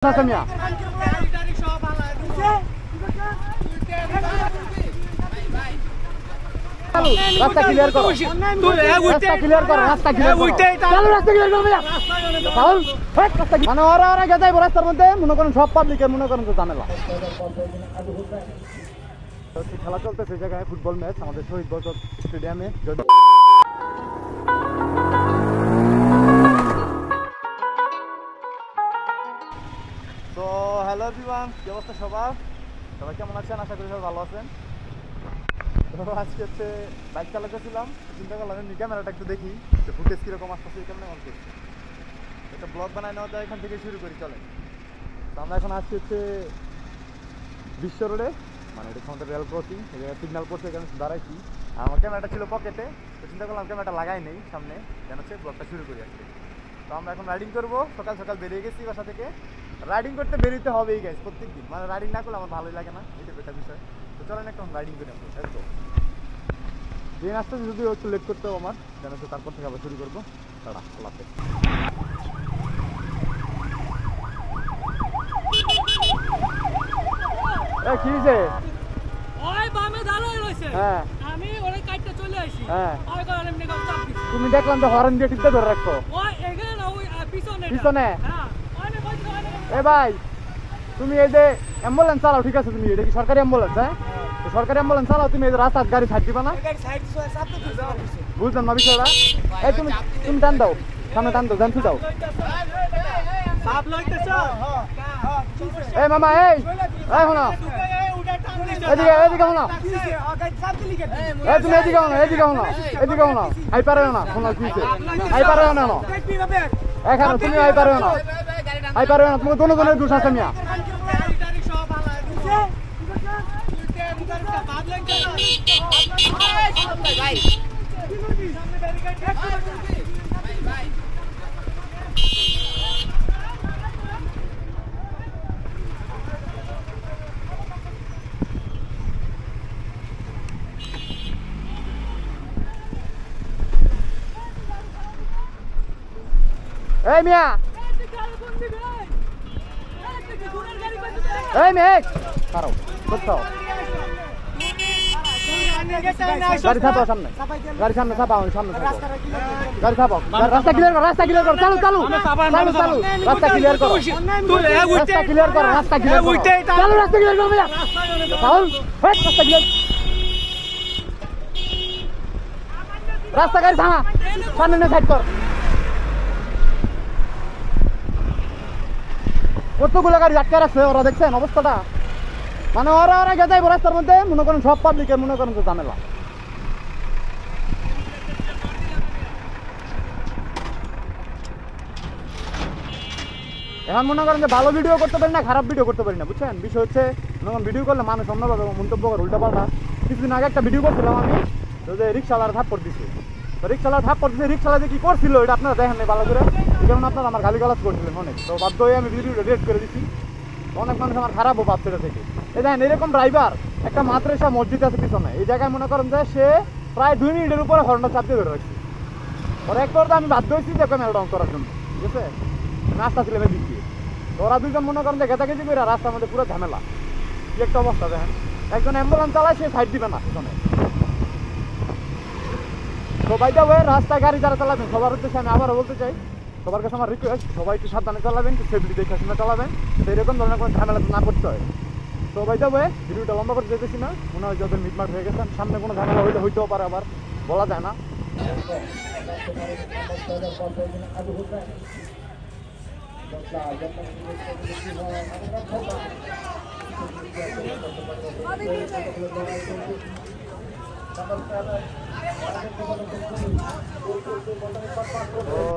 রাস্তা ক্লিয়ার করো, রাস্তা ক্লিয়ার করো, রাস্তা ক্লিয়ার করো, রাস্তা ক্লিয়ার করো ভাইয়া। মানে ওরা গেছে রাস্তার মধ্যে, মনে করেন সব পাবলিকের মনে করেন তো ঝামেলা। খেলা চলতেছে এই জায়গায়, ফুটবল ম্যাচ আমাদের শহীদ বরকত স্টেডিয়ামে। তো হ্যালো এভরিওয়ান, কি অবস্থা সবার? সবাই কেমন আছেন? আশা করি সবাই ভালো আছেন। তো আজকে হচ্ছে বাইক চালাতেছিলাম, চিন্তা করলাম এমনি ক্যামেরাটা একটু দেখি যে ফুটেজ কীরকম আসতেছে, এই কারণে অন করছি। একটা ব্লগ বানায় নেওয়া যায়, এখান থেকে শুরু করি চলে। তো আমরা এখন আসছি হচ্ছে বিশ্ব রোডে, মানে এটা আমাদের রেল ক্রসিং, সিগন্যাল করছে, এখানে দাঁড়াইছি। আর আমার ক্যামেরাটা ছিল পকেটে, তো চিন্তা করলাম ক্যামেরাটা লাগাই নেই সামনে, যেন হচ্ছে ব্লগটা শুরু করি আজকে। তো আমরা এখন রাইডিং করবো, সকাল সকাল বেরিয়ে গেছি বাসা থেকে। রাইডিং করতে বেরোতে হবেই গাইস, প্রত্যেক দিন। মানে রাইডিং না করলে আমার ভালোই লাগে না, এটা একটা বিষয়। তো চলেন একটা রাইডিং করে আসবো। একদম দিন আসতে যদি একটু লেট করতে হবে আমার, যেন হচ্ছে তারপর থেকে আবার শুরু করবো। তারা আল্লাহাফেজ। কি হয়েছে? তুমি দেখলাম তো হরেন দিয়ে টিপতে ধরে রাখছো পিছনে। এ ভাই, তুমি এই যে অ্যাম্বুলেন্স চালাও, ঠিক আছে? তুমি এটা কি সরকারি অ্যাম্বুলেন্স? হ্যাঁ, সরকারি অ্যাম্বুলেন্স চালাও, তুমি এই যে রাস্তার গাড়ি ছাড় দিবা না? বুঝলাম না বিষয়টা। এই তুমি তুমি টান দাও, সামনে টান দাও, জানছি দাও। এই মামা, এই শোনো, এদিকে এদিকে শোনো, এই তুমি এদিকে শোনো, এদিকে শোনো, এদিকে শোনো। আই পারে না, শোনো কি আই পারে না, এখানে তুমি আই পারে না, আই পারে না, তোমার দোনো জনের দোষ আছে। মিয়া এই মিয়া, এই মেয়ে খারাপ কোথাও গাড়ি ছাপাও সামনে, গাড়ি সামনে ছাপাও, সামনে গাড়ি ছাপাও, রাস্তা ক্লিয়ার করো, রাস্তা ক্লিয়ার করো, চালু চালু চালু চালু, রাস্তা ক্লিয়ার করো, রাস্তা ক্লিয়ার করো, রাস্তা ক্লিয়ার করো, চালু রাস্তা ক্লিয়ার করো ভাইয়া। চালু রাস্তা ক্লিয়ার, রাস্তা গাড়ি থামা, সামনে সাইড কর। কতগুলো গাড়ি আটকে রাখছে ওরা, দেখছেন অবস্থাটা? মানে ওরা গেছে রাস্তার মধ্যে, মনে করেন সব পাবলিকের মনে করেন তো ঝামেলা। এখন মনে করেন যে ভালো ভিডিও করতে পারি না, খারাপ ভিডিও করতে পারি না, বুঝছেন? বিষয় হচ্ছে মনে করেন ভিডিও করলে মানুষ অন্যভাবে মন্তব্য করে, উল্টা পাল্টা। কিছুদিন আগে একটা ভিডিও করছিলাম আমি, যে রিক্সাওয়ালার থাপ্পড় দিছে। তো রিক্সাওয়ালার থাপ্পড় দিছে, রিক্সাওয়ালা যে কি করছিল এটা আপনারা দেখেন নাই ভালো করে, এই কারণে আপনারা আমার গালিগালাজ করছিলেন অনেক। তো বাধ্য হয়ে আমি ভিডিওটা ডিলিট করে দিচ্ছি। অনেক মানুষ আমার খারাপও ভাবছে এটা থেকে। এই দেখেন এরকম ড্রাইভার, একটা মাদ্রাসা মসজিদ আছে পিছনে, এই জায়গায় মনে করেন যে সে প্রায় 2 মিনিটের উপরে হর্নটা চাপ দিয়ে ধরে রাখছে। ওরা এক পর্যায়ে আমি বাধ্য হয়েছি যে ক্যামেরা ডাউন করার জন্য, ঠিক আছে? রাস্তা ছিল দিক দিয়ে। তো ওরা দুজন মনে করেন যে গেঁজাগেজি করে রাস্তার মধ্যে পুরো ঝামেলা। কি একটা অবস্থা দেখেন, একজন অ্যাম্বুলেন্স চালায়, সে সাইড দিবে না পিছনে। তো বাই দ্য ওয়ে, রাস্তায় গাড়ি যারা চালাবেন সবার উদ্দেশ্যে আমি আবারও বলতে চাই, সবার কাছে আমার রিকোয়েস্ট, সবাই একটু সাবধানে চালাবেন, একটু সেফটি দেখে শুনে চালাবেন, তো এরকম ধরনের কোনো ঝামেলা না করতে হয়। তো বাই দ্য ওয়ে, ভিডিওটা লম্বা করে যেতেছি না, মনে হয় যাদের মিটমাট হয়ে গেছে। সামনে কোনো ঝামেলা হইতেও পারে, আবার বলা যায় না।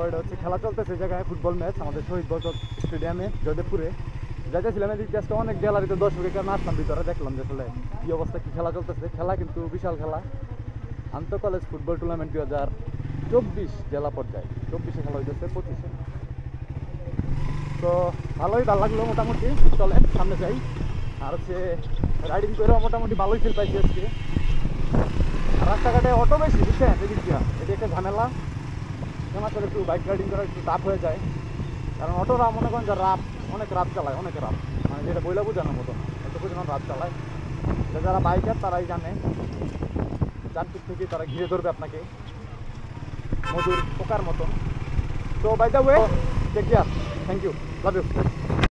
এটা হচ্ছে খেলা চলতেছে এই জায়গায়, ফুটবল ম্যাচ আমাদের শহীদ বরকত স্টেডিয়ামে জয়দেবপুরে। যাইতেছিলাম এদিক দিয়ে, অনেক গ্যালারিতে দর্শক এখানে আসলাম, ভিতরে দেখলাম যে আসলে কি অবস্থা, কি খেলা চলতেছে। খেলা কিন্তু বিশাল খেলা, আন্তঃ কলেজ ফুটবল টুর্নামেন্ট 2024 জেলা পর্যায়ে, 24-এ খেলা হইতেছে 25-এ। তো ভালো লাগলো মোটামুটি। চলেন সামনে যাই। আর হচ্ছে রাইডিং করেও মোটামুটি ভালোই ফিল পাইছি আজকে। রাস্তাঘাটে অটো বেশি, বুঝছেন? এদিক দিয়ে এটি একটা ঝামেলা, আমার একটু বাইক রাইডিং করা একটু টাফ হয়ে যায়, কারণ অটোরা মনে করেন যে রাফ অনেক রাত চালায়, অনেক রাত, মানে যেটা বইলা বোঝানোর মতো না, এত পরিমাণ রাত চালায়। যারা বাইকার তারাই জানে, যান্ত্রিক থেকে তারা ঘিরে ধরবে আপনাকে মধুর পোকার মতন। তো by the way, take care, thank you, love you.